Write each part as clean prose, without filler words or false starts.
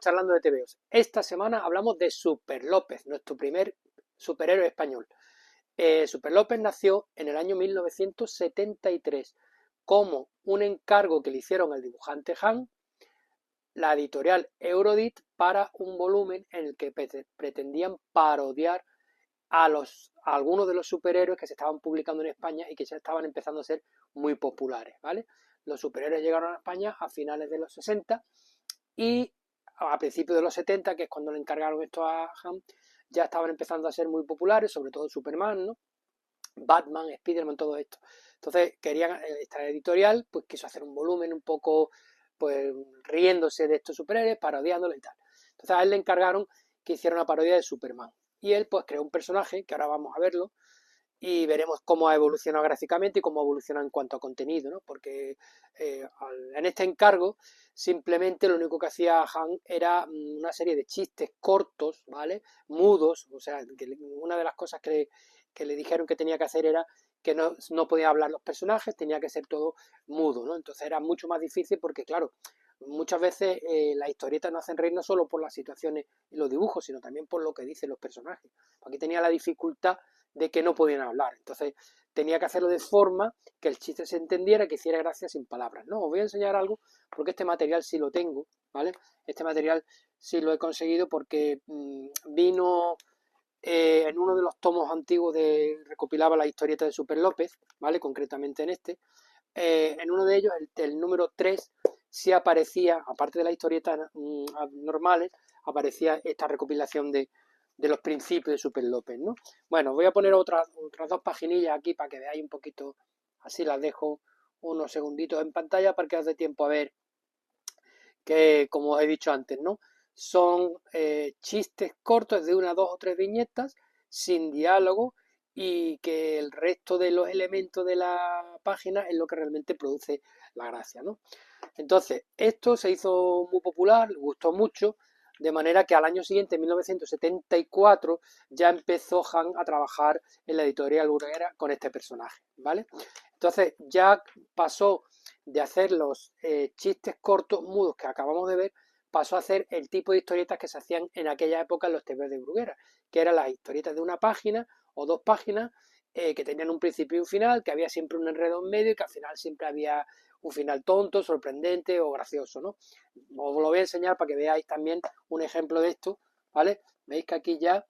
charlando de TVOs. Esta semana hablamos de Super López, nuestro primer superhéroe español. Super López nació en el año 1973 como un encargo que le hicieron al dibujante Han, la editorial Eurodit, para un volumen en el que pretendían parodiar a algunos de los superhéroes que se estaban publicando en España y que ya estaban empezando a ser muy populares, ¿vale? Los superhéroes llegaron a España a finales de los 60 y a principios de los 70, que es cuando le encargaron esto a Han, ya estaban empezando a ser muy populares, sobre todo Superman, ¿no? Batman, Spiderman, todo esto. Entonces querían, esta editorial pues quiso hacer un volumen un poco pues riéndose de estos superhéroes, parodiándolos y tal. Entonces a él le encargaron que hiciera una parodia de Superman. Y él pues creó un personaje, que ahora vamos a verlo, y veremos cómo ha evolucionado gráficamente y cómo ha evolucionado en cuanto a contenido, ¿no? Porque en este encargo simplemente lo único que hacía Han era una serie de chistes cortos, ¿vale? Mudos, o sea, que una de las cosas que le dijeron que tenía que hacer era que no podían hablar los personajes, tenía que ser todo mudo, ¿no? Entonces era mucho más difícil porque, claro, muchas veces las historietas no hacen reír no solo por las situaciones y los dibujos, sino también por lo que dicen los personajes. Aquí tenía la dificultad de que no podían hablar. Entonces tenía que hacerlo de forma que el chiste se entendiera, que hiciera gracia sin palabras. No, os voy a enseñar algo porque este material sí lo tengo, ¿vale? Este material sí lo he conseguido porque vino en uno de los tomos antiguos recopilaba la historieta de Super López, ¿vale? Concretamente en este. En uno de ellos, el número 3, sí aparecía, aparte de las historietas normales, aparecía esta recopilación de los principios de Super López, ¿no? Bueno, voy a poner otras dos paginillas aquí para que veáis un poquito, así las dejo unos segunditos en pantalla para que os dé tiempo a ver que, como os he dicho antes, ¿no? Son chistes cortos de una, dos o tres viñetas, sin diálogo, y que el resto de los elementos de la página es lo que realmente produce la gracia, ¿no? Entonces, esto se hizo muy popular, gustó mucho, de manera que al año siguiente, en 1974, ya empezó Han a trabajar en la editorial Bruguera con este personaje, ¿vale? Entonces, ya pasó de hacer los chistes cortos mudos que acabamos de ver, pasó a hacer el tipo de historietas que se hacían en aquella época en los TVs de Bruguera, que eran las historietas de una página o dos páginas que tenían un principio y un final, que había siempre un enredo en medio y que al final siempre había un final tonto, sorprendente o gracioso, ¿no? Os lo voy a enseñar para que veáis también un ejemplo de esto, ¿vale? Veis que aquí ya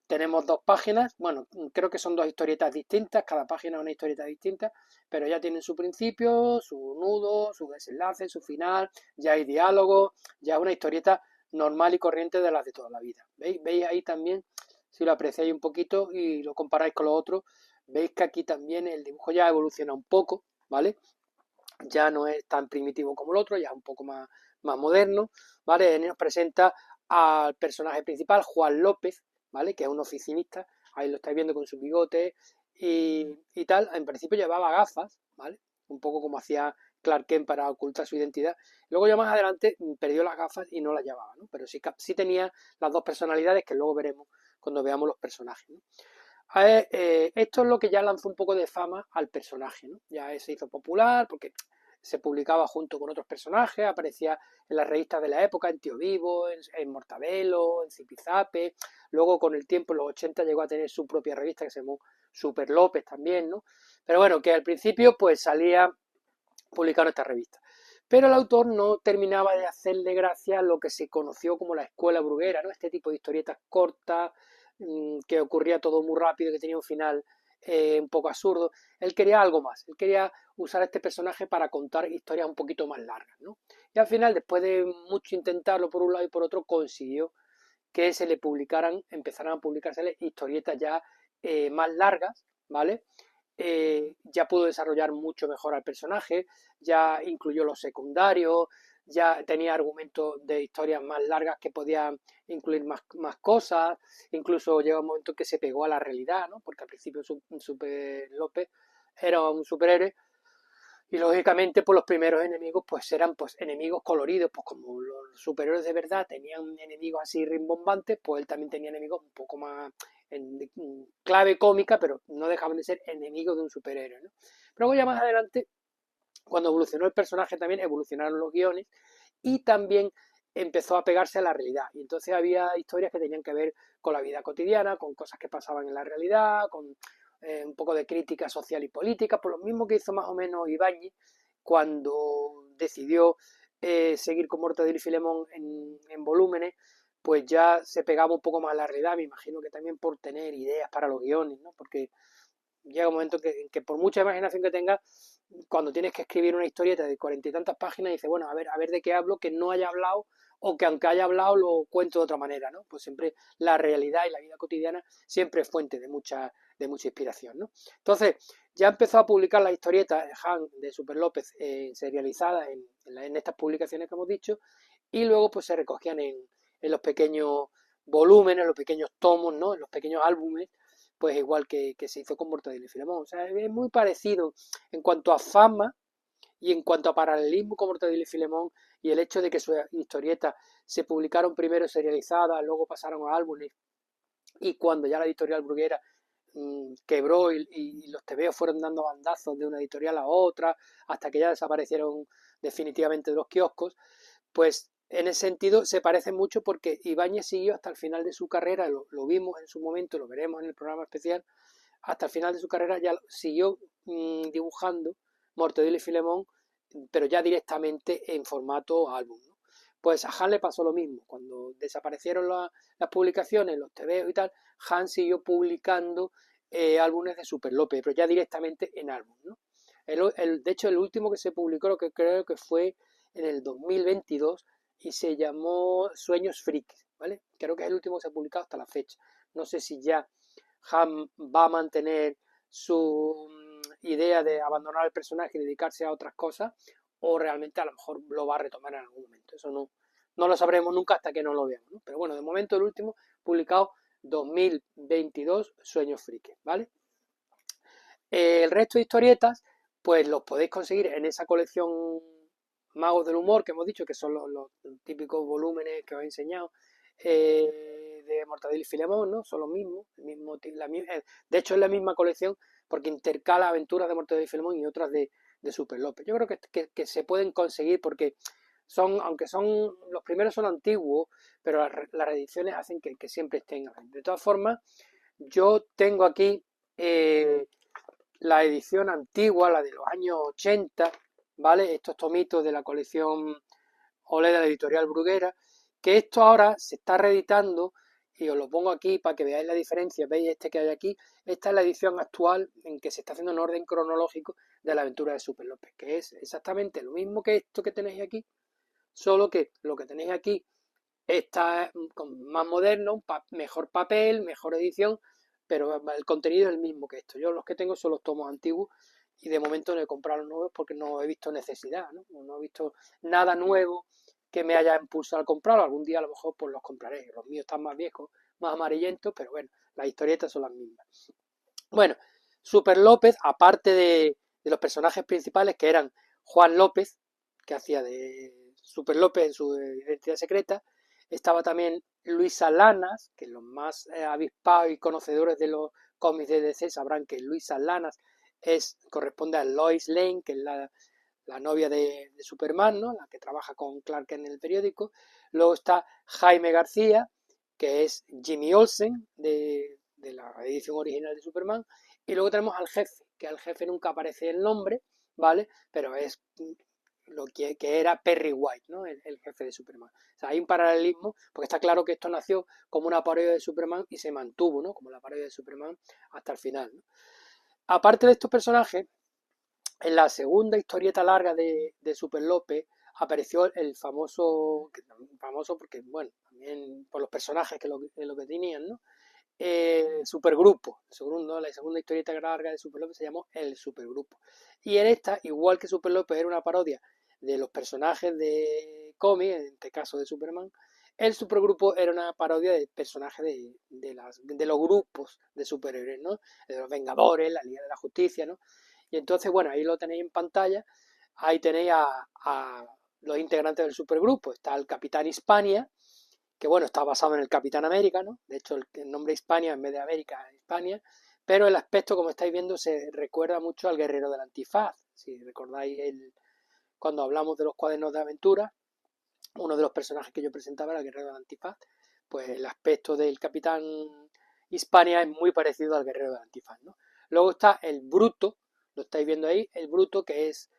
tenemos dos páginas, bueno, creo que son dos historietas distintas, cada página es una historieta distinta, pero ya tienen su principio, su nudo, su desenlace, su final, ya hay diálogo, ya es una historieta normal y corriente de las de toda la vida. ¿Veis ahí también? Si lo apreciáis un poquito y lo comparáis con lo otro, veis que aquí también el dibujo ya evoluciona un poco, ¿vale? Ya no es tan primitivo como el otro, ya es un poco más moderno, ¿vale? Nos presenta al personaje principal, Juan López, ¿vale? Que es un oficinista, ahí lo estáis viendo con su bigote y tal. En principio llevaba gafas, ¿vale? Un poco como hacía Clark Kent para ocultar su identidad. Luego ya más adelante perdió las gafas y no las llevaba, ¿no? Pero sí tenía las dos personalidades que luego veremos cuando veamos los personajes, ¿no? Esto es lo que ya lanzó un poco de fama al personaje, ¿no? Ya se hizo popular porque se publicaba junto con otros personajes, aparecía en las revistas de la época, en Tío Vivo, en Mortadelo, en Zipizape. Luego con el tiempo, en los 80, llegó a tener su propia revista que se llamó Super López también, ¿no? Pero bueno, que al principio pues salía publicado en esta revista. Pero el autor no terminaba de hacerle gracia a lo que se conoció como la escuela bruguera, ¿no? Este tipo de historietas cortas, que ocurría todo muy rápido, que tenía un final un poco absurdo. Él quería algo más, él quería usar a este personaje para contar historias un poquito más largas, ¿no? Y al final, después de mucho intentarlo por un lado y por otro, consiguió que se le publicaran, empezaran a publicarse historietas ya más largas, ¿vale? Ya pudo desarrollar mucho mejor al personaje, ya incluyó los secundarios, ya tenía argumentos de historias más largas que podían incluir más cosas, incluso llega un momento que se pegó a la realidad, ¿no? Porque al principio Super López era un superhéroe y lógicamente pues los primeros enemigos pues eran pues enemigos coloridos, pues como los superhéroes de verdad tenían enemigos así rimbombantes, pues él también tenía enemigos un poco más en clave cómica, pero no dejaban de ser enemigos de un superhéroe, ¿no? Pero luego ya más adelante, cuando evolucionó el personaje también evolucionaron los guiones y también empezó a pegarse a la realidad. Y entonces había historias que tenían que ver con la vida cotidiana, con cosas que pasaban en la realidad, con un poco de crítica social y política, por lo mismo que hizo más o menos Ibáñez cuando decidió seguir con Mortadelo y Filemón en volúmenes, pues ya se pegaba un poco más a la realidad, me imagino que también por tener ideas para los guiones, ¿no? Porque llega un momento que por mucha imaginación que tengas, cuando tienes que escribir una historieta de 40 y tantas páginas, dices, bueno, a ver de qué hablo, que no haya hablado, o que aunque haya hablado lo cuento de otra manera, ¿no? Pues siempre la realidad y la vida cotidiana siempre es fuente de mucha inspiración, ¿no? Entonces, ya empezó a publicar las historietas Han de Super López serializadas en estas publicaciones que hemos dicho, y luego pues se recogían en los pequeños volúmenes, los pequeños tomos, ¿no? En los pequeños álbumes, pues igual que se hizo con Mortadelo y Filemón. O sea, es muy parecido en cuanto a fama y en cuanto a paralelismo con Mortadelo y Filemón, y el hecho de que sus historietas se publicaron primero serializadas, luego pasaron a álbumes, y cuando ya la editorial Bruguera quebró y los tebeos fueron dando bandazos de una editorial a otra, hasta que ya desaparecieron definitivamente de los kioscos, pues en ese sentido se parece mucho porque Ibáñez siguió hasta el final de su carrera, lo vimos en su momento, lo veremos en el programa especial, hasta el final de su carrera ya siguió dibujando Mortadelo y Filemón, pero ya directamente en formato álbum, ¿no? Pues a Han le pasó lo mismo, cuando desaparecieron las publicaciones, los tebeos y tal, Han siguió publicando álbumes de Super López, pero ya directamente en álbum, ¿no? De hecho, el último que se publicó, lo que creo que fue en el 2022, y se llamó Sueños Frikis, ¿vale? Creo que es el último que se ha publicado hasta la fecha. No sé si ya Han va a mantener su idea de abandonar el personaje y dedicarse a otras cosas, o realmente a lo mejor lo va a retomar en algún momento. Eso no lo sabremos nunca hasta que no lo veamos, ¿no? Pero bueno, de momento el último publicado 2022, Sueños Frikis, ¿vale? El resto de historietas, pues los podéis conseguir en esa colección Magos del Humor que hemos dicho, que son los típicos volúmenes que os he enseñado de Mortadelo y Filemón, ¿no? Son los mismos, de hecho es la misma colección porque intercala aventuras de Mortadelo y Filemón y otras de Super López. Yo creo que se pueden conseguir porque aunque los primeros son antiguos, pero las reediciones hacen que siempre estén. De todas formas, yo tengo aquí la edición antigua, la de los años 80, ¿vale? Estos tomitos de la colección Olé de la editorial Bruguera, que esto ahora se está reeditando, y os lo pongo aquí para que veáis la diferencia. Veis este que hay aquí, esta es la edición actual en que se está haciendo en orden cronológico de la aventura de Super López, que es exactamente lo mismo que esto que tenéis aquí, solo que lo que tenéis aquí está más moderno, mejor papel, mejor edición, pero el contenido es el mismo que esto. Yo los que tengo son los tomos antiguos y de momento no he comprado los nuevos porque no he visto necesidad, no he visto nada nuevo que me haya impulsado a comprarlo. Algún día a lo mejor pues los compraré. Los míos están más viejos, más amarillentos, pero bueno, las historietas son las mismas. Bueno, Super López, aparte de los personajes principales que eran Juan López, que hacía de Super López en su identidad secreta, estaba también Luisa Lanas, que los más avispados y conocedores de los cómics de DC sabrán que Luisa Lanas corresponde a Lois Lane, que es la novia de Superman, ¿no? La que trabaja con Clark en el periódico. Luego está Jaime García, que es Jimmy Olsen, de la edición original de Superman. Y luego tenemos al jefe, que al jefe nunca aparece el nombre, ¿vale? Pero es lo que era Perry White, ¿no? El jefe de Superman. O sea, hay un paralelismo, porque está claro que esto nació como una parodia de Superman y se mantuvo, ¿no? Como la parodia de Superman hasta el final, ¿no? Aparte de estos personajes, en la segunda historieta larga de Super López apareció el famoso porque, bueno, también por los personajes que lo que tenían, ¿no? Supergrupo, la segunda historieta larga de Super López se llamó El Supergrupo. Y en esta, igual que Super López era una parodia de los personajes de cómic, en este caso de Superman, el Supergrupo era una parodia de personajes de los grupos de superhéroes, ¿no? De los Vengadores, la Liga de la Justicia, ¿no? Y entonces, bueno, ahí lo tenéis en pantalla, ahí tenéis a los integrantes del supergrupo, está el Capitán Hispania, que bueno, está basado en el Capitán América, ¿no? De hecho, el nombre Hispania en vez de América es Hispania, pero el aspecto, como estáis viendo, se recuerda mucho al guerrero del antifaz. Si recordáis cuando hablamos de los cuadernos de aventura, uno de los personajes que yo presentaba era el guerrero del antifaz. Pues el aspecto del capitán Hispania es muy parecido al guerrero del antifaz, ¿no? Luego está el bruto, lo estáis viendo ahí, el bruto, que es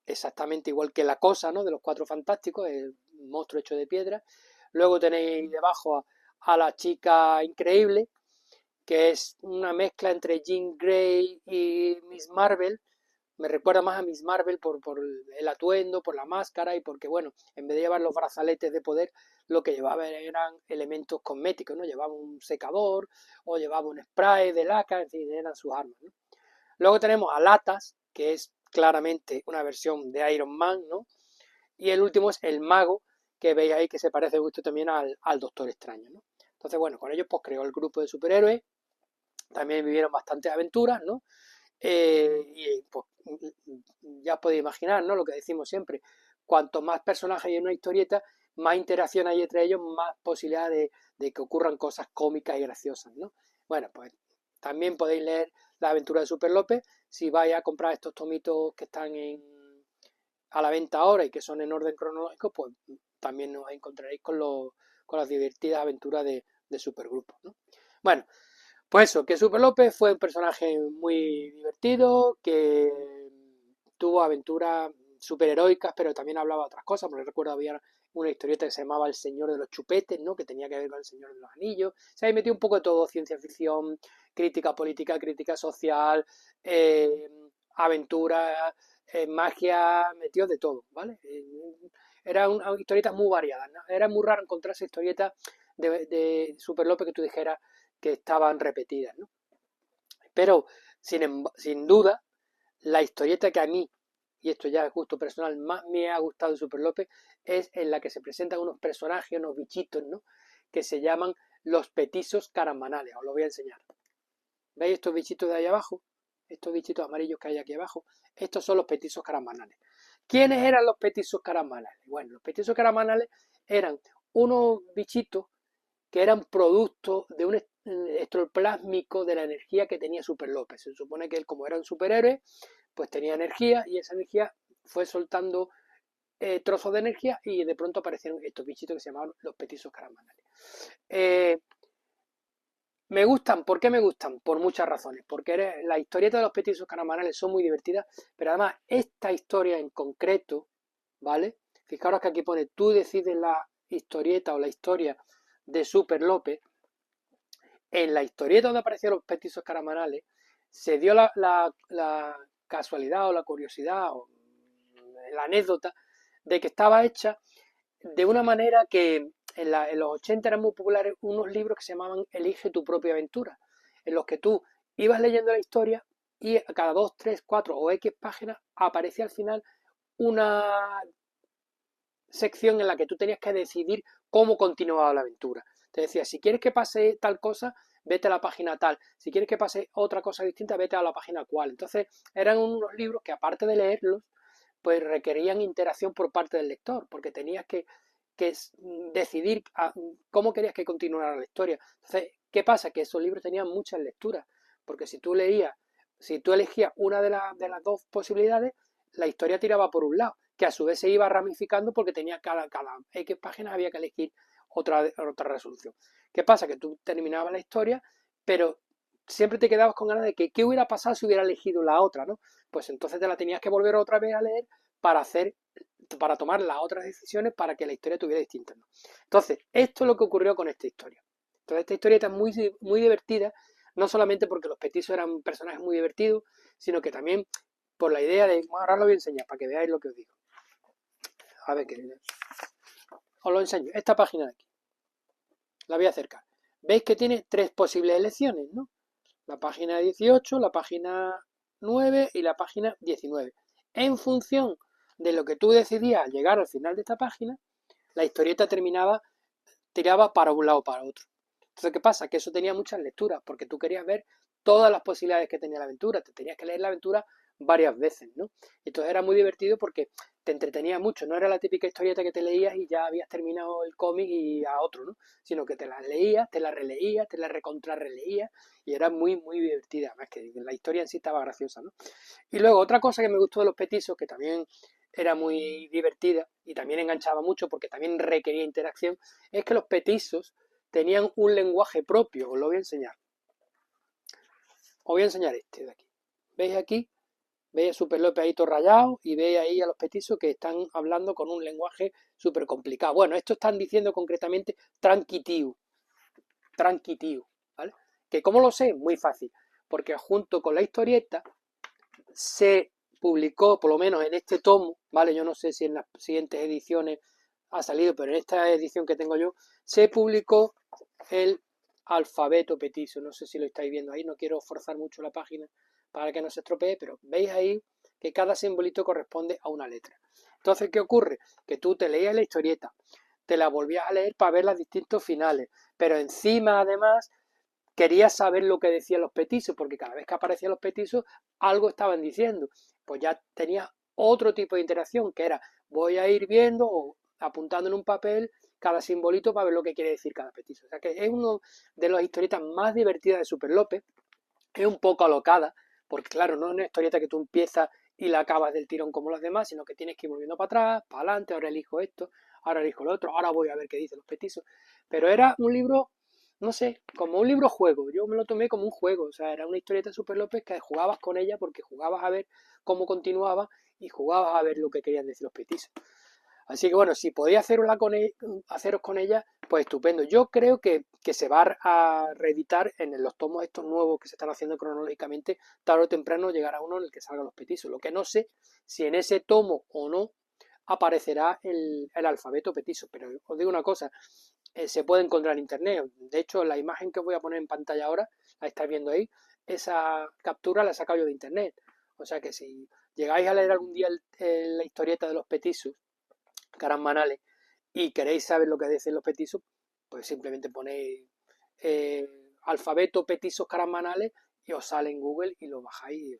exactamente igual que la cosa, ¿no? De los Cuatro Fantásticos, el monstruo hecho de piedra. Luego tenéis debajo a la chica increíble, que es una mezcla entre Jean Grey y Miss Marvel. Me recuerda más a Miss Marvel por el atuendo, por la máscara y porque, bueno, en vez de llevar los brazaletes de poder, lo que llevaba eran elementos cosméticos, ¿no? Llevaba un secador o llevaba un spray de laca, en fin, eran sus armas, ¿no? Luego tenemos a Latas, que es claramente una versión de Iron Man, ¿no? Y el último es el Mago, que veis ahí que se parece mucho también al Doctor Extraño, ¿no? Entonces, bueno, con ellos pues creó el grupo de superhéroes, también vivieron bastantes aventuras, ¿no? Y pues ya os podéis imaginar, ¿no? Lo que decimos siempre, cuanto más personajes hay en una historieta, más interacción hay entre ellos, más posibilidad de que ocurran cosas cómicas y graciosas, ¿no? Bueno, pues también podéis leer La aventura de Super López si vais a comprar estos tomitos que están a la venta ahora y que son en orden cronológico, pues también nos encontraréis con las divertidas aventuras de Supergrupo, ¿no? Bueno, pues eso, que Super López fue un personaje muy divertido, que tuvo aventuras superheroicas, pero también hablaba de otras cosas, porque recuerdo había una historieta que se llamaba El Señor de los Chupetes, ¿no? Que tenía que ver con El Señor de los Anillos. Se ahí metió un poco de todo, ciencia ficción, crítica política, crítica social, aventura, magia, metió de todo, ¿vale? Eran historietas muy variadas, ¿no? Era muy raro encontrarse historietas de Super López que tú dijeras que estaban repetidas, ¿no? Pero, sin duda, la historieta que a mí, y esto ya es gusto personal, más me ha gustado de Super López, es en la que se presentan unos personajes, unos bichitos, ¿no? Que se llaman los petizos caramanales. Os lo voy a enseñar. ¿Veis estos bichitos de ahí abajo? Estos bichitos amarillos que hay aquí abajo. Estos son los petizos caramanales. ¿Quiénes eran los petizos caramanales? Bueno, los petizos caramanales eran unos bichitos que eran producto de un ectoplásmico de la energía que tenía Super López. Se supone que él, como era un superhéroe, pues tenía energía y esa energía fue soltando trozos de energía y de pronto aparecieron estos bichitos que se llamaban los petizos caramanales. Me gustan, ¿por qué me gustan? Por muchas razones. Porque la historieta de los petizos caramanales son muy divertidas, pero además esta historia en concreto, ¿vale? Fijaros que aquí pone, tú decides la historieta o la historia de Super López. En la historieta donde aparecieron los petizos caramanales, se dio la casualidad o la curiosidad o la anécdota de que estaba hecha de una manera que en los 80 eran muy populares unos libros que se llamaban Elige tu propia aventura, en los que tú ibas leyendo la historia y a cada 2, 3, 4 o X páginas aparecía al final una sección en la que tú tenías que decidir cómo continuaba la aventura. Te decía, si quieres que pase tal cosa, vete a la página tal. Si quieres que pase otra cosa distinta, vete a la página cual. Entonces, eran unos libros que aparte de leerlos, pues requerían interacción por parte del lector, porque tenías que decidir cómo querías que continuara la historia. Entonces, ¿qué pasa? Que esos libros tenían muchas lecturas, porque si tú leías, si tú elegías una de las dos posibilidades, la historia tiraba por un lado, que a su vez se iba ramificando porque tenía cada X páginas había que elegir otra resolución. ¿Qué pasa? Que tú terminabas la historia, pero siempre te quedabas con ganas de que qué hubiera pasado si hubiera elegido la otra, ¿no? Pues entonces te la tenías que volver otra vez a leer para tomar las otras decisiones para que la historia tuviera distintas, ¿no? Entonces, esto es lo que ocurrió con esta historia. Entonces, esta historieta es muy, muy divertida, no solamente porque los petizos eran personajes muy divertidos, sino que también por la idea de, bueno, ahora os lo voy a enseñar para que veáis lo que os digo. A ver, que os lo enseño. Esta página de aquí, la voy a acercar. Veis que tiene tres posibles elecciones, ¿no? La página 18, la página 9 y la página 19. En función de lo que tú decidías al llegar al final de esta página, la historieta tiraba para un lado o para otro. Entonces, ¿qué pasa? Que eso tenía muchas lecturas, porque tú querías ver todas las posibilidades que tenía la aventura, te tenías que leer la aventura varias veces, ¿no? Entonces era muy divertido porque te entretenía mucho, no era la típica historieta que te leías y ya habías terminado el cómic y a otro, ¿no? Sino que te la leías, te la releías, te la recontrarreleías y era muy, muy divertida, además que la historia en sí estaba graciosa, ¿no? Y luego otra cosa que me gustó de los petizos, que también era muy divertida y también enganchaba mucho porque también requería interacción, es que los petizos tenían un lenguaje propio. Os lo voy a enseñar. Os voy a enseñar este de aquí. ¿Veis aquí? Veis a Super López ahí todo rayado y veis ahí a los petizos que están hablando con un lenguaje súper complicado. Bueno, esto están diciendo concretamente tranquitiu, tranquitiu, ¿vale? Que ¿cómo lo sé? Muy fácil, porque junto con la historieta se publicó, por lo menos en este tomo, ¿vale? Yo no sé si en las siguientes ediciones ha salido, pero en esta edición que tengo yo, se publicó el alfabeto petizo. No sé si lo estáis viendo ahí, no quiero forzar mucho la página para que no se estropee, pero veis ahí que cada simbolito corresponde a una letra. Entonces, ¿qué ocurre? Que tú te leías la historieta, te la volvías a leer para ver los distintos finales, pero encima, además, querías saber lo que decían los petizos, porque cada vez que aparecían los petizos, algo estaban diciendo. Pues ya tenías otro tipo de interacción, que era, voy a ir viendo o apuntando en un papel cada simbolito para ver lo que quiere decir cada petizo. O sea que es uno de las historietas más divertidas de Super López. Es un poco alocada, porque claro, no es una historieta que tú empiezas y la acabas del tirón como los demás, sino que tienes que ir volviendo para atrás, para adelante, ahora elijo esto, ahora elijo lo otro, ahora voy a ver qué dicen los petizos. Pero era un libro, no sé, como un libro juego. Yo me lo tomé como un juego, o sea, era una historieta de Super López que jugabas con ella porque jugabas a ver cómo continuaba y jugabas a ver lo que querían decir los petizos. Así que bueno, si podéis haceros con ella, pues estupendo. Yo creo que se va a reeditar en los tomos estos nuevos que se están haciendo cronológicamente, tarde o temprano llegará uno en el que salgan los petizos. Lo que no sé si en ese tomo o no aparecerá el alfabeto petizo, pero os digo una cosa, se puede encontrar en internet. De hecho, la imagen que os voy a poner en pantalla ahora, la estáis viendo ahí, esa captura la he sacado yo de internet. O sea que si llegáis a leer algún día la historieta de los petizos, caras y queréis saber lo que dicen los petizos, pues simplemente ponéis alfabeto petizos caras y os sale en Google y lo bajáis.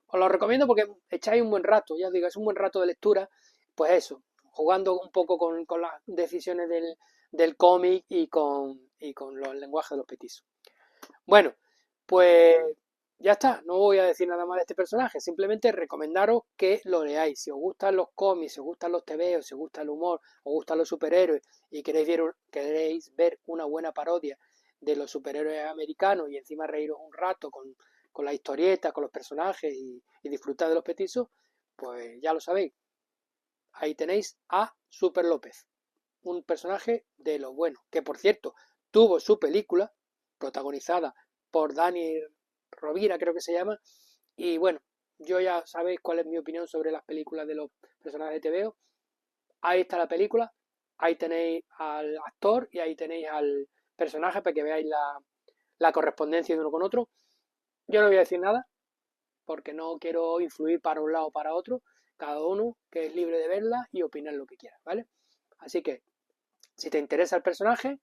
Os lo recomiendo porque echáis un buen rato, ya os digo, es un buen rato de lectura, pues eso, jugando un poco con las decisiones del cómic y con los lenguajes de los petizos. Bueno, pues ya está, no voy a decir nada más de este personaje, simplemente recomendaros que lo leáis. Si os gustan los cómics, si os gustan los tebeos, si os gusta el humor, os gustan los superhéroes y queréis ver una buena parodia de los superhéroes americanos y encima reíros un rato con la historieta, con los personajes y disfrutar de los petizos, pues ya lo sabéis. Ahí tenéis a Super López, un personaje de lo bueno, que por cierto tuvo su película protagonizada por Dani Rovira, creo que se llama, y bueno, yo ya sabéis cuál es mi opinión sobre las películas de los personajes de TVO. Ahí está la película, ahí tenéis al actor y ahí tenéis al personaje para que veáis la correspondencia de uno con otro. Yo no voy a decir nada porque no quiero influir para un lado o para otro, cada uno que es libre de verla y opinar lo que quiera, ¿vale? Así que si te interesa el personaje,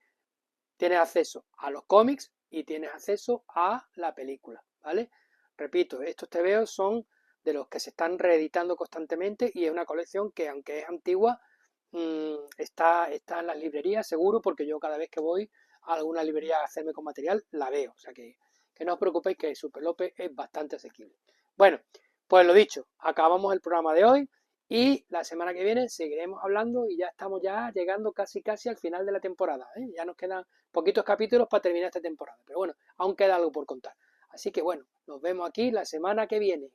tienes acceso a los cómics y tienes acceso a la película, ¿vale? Repito, estos TVOs son de los que se están reeditando constantemente y es una colección que, aunque es antigua, está en las librerías seguro, porque yo cada vez que voy a alguna librería a hacerme con material, la veo. O sea que no os preocupéis, que Super López es bastante asequible. Bueno, pues lo dicho, acabamos el programa de hoy. Y la semana que viene seguiremos hablando y ya estamos ya llegando casi al final de la temporada, ¿eh? Ya nos quedan poquitos capítulos para terminar esta temporada. Pero bueno, aún queda algo por contar. Así que bueno, nos vemos aquí la semana que viene.